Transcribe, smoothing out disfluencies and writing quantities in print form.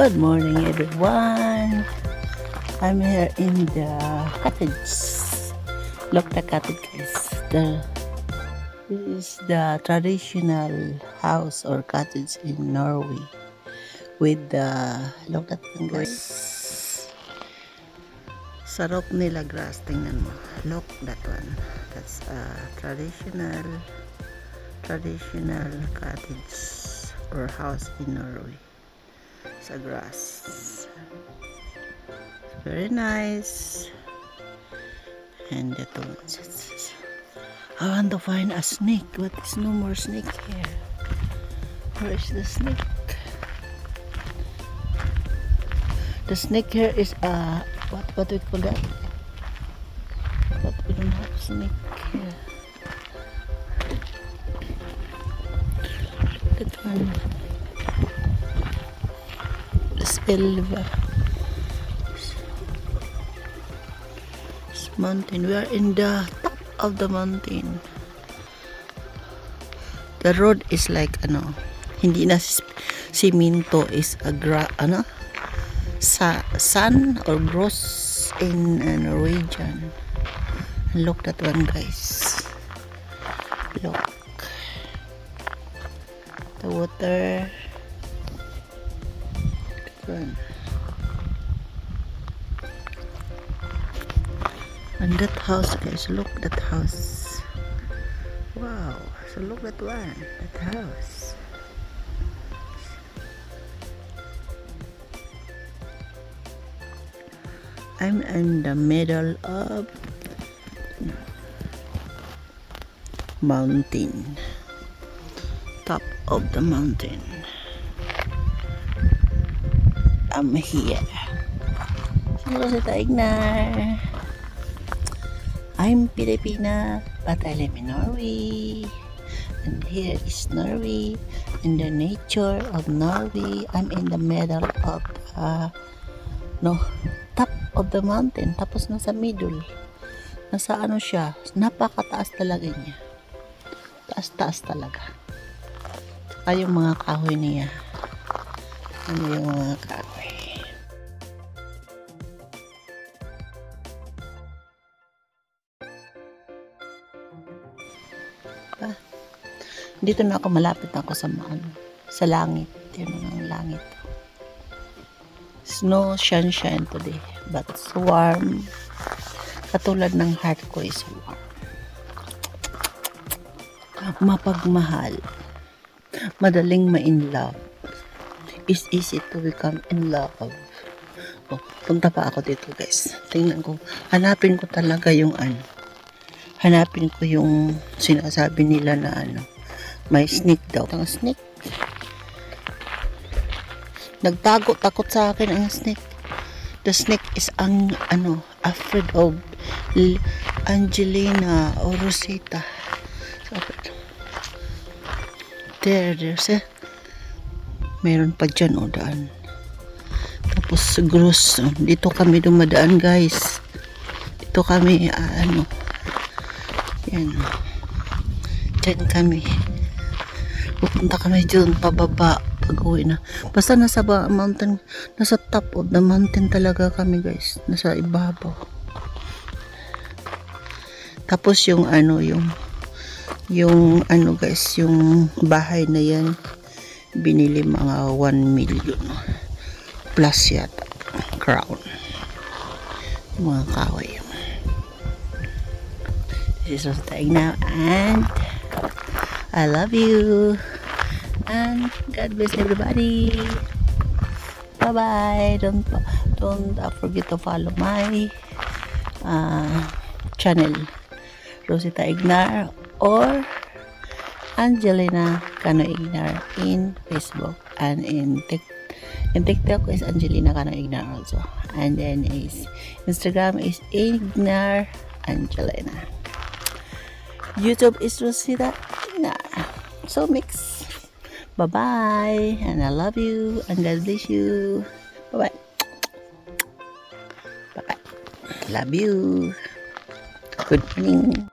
Good morning, everyone. I'm here in the cottage. Look, the cottage guys. This is the traditional house or cottage in Norway. With the look at them guys. Sarap nila grass. Tingnan mo. Look that one. That's a traditional cottage or house in Norway. Sa grass. Very nice. And the ones. I want to find a snake, but there's no more snake here. Where is the snake? The snake here is what do we call that? But we don't have snake here. That one. Elva. This mountain. We are in the top of the mountain. The road is like hindi na siminto, is a sand or gross in Norwegian. And look that one guys. Look. The water. And that house guys, look that house. Wow, so look that one, that house. I'm in the middle of mountain, top of the mountain. I'm here. Hello sa Taignar. I'm Filipina, but I live in Norway. And here is Norway. And the nature of Norway. I'm in the middle of top of the mountain. Tapos nasa middle. Nasa siya. Napakataas talaga niya. Taas-taas talaga. Saka yung mga kahoy niya. Yung mga kahoy. Dito na ako, malapit na ako sa langit. Yun ang langit. Snow, sunshine today, but it's warm. Katulad ng heart ko is warm. Mapagmahal. Madaling ma-in love. It's easy to become in love. Oh, punta pa ako dito guys. Tingnan ko. Hanapin ko talaga yung Hanapin ko yung sinasabi nila na may snake daw. Ang snake. Takot sa akin ang snake. The snake is afraid of Angelina or Rosita. There's meron pa dyan daan. Tapos gross. Dito kami dumadaan guys. Dito kami yan. Dyan kami. Pupunta kami dyan pababa pag uwi na. Basta nasa mountain, nasa top of the mountain talaga kami guys. Nasa ibabaw. Tapos yung guys, yung bahay na yan binili mga 1 million plus yata crown. Mga kahoy. This is what I'm now, and I love you. And God bless everybody. Bye bye. Don't forget to follow my channel, Rosita Ignar or Angelina Cano Ignar in Facebook, and in TikTok is Angelina Cano Ignar also, and then is Instagram is Ignar Angelina. YouTube is Rosita Ignar. So mix. Bye bye, and I love you, and God bless you. Bye bye. Bye bye. Love you. Good morning.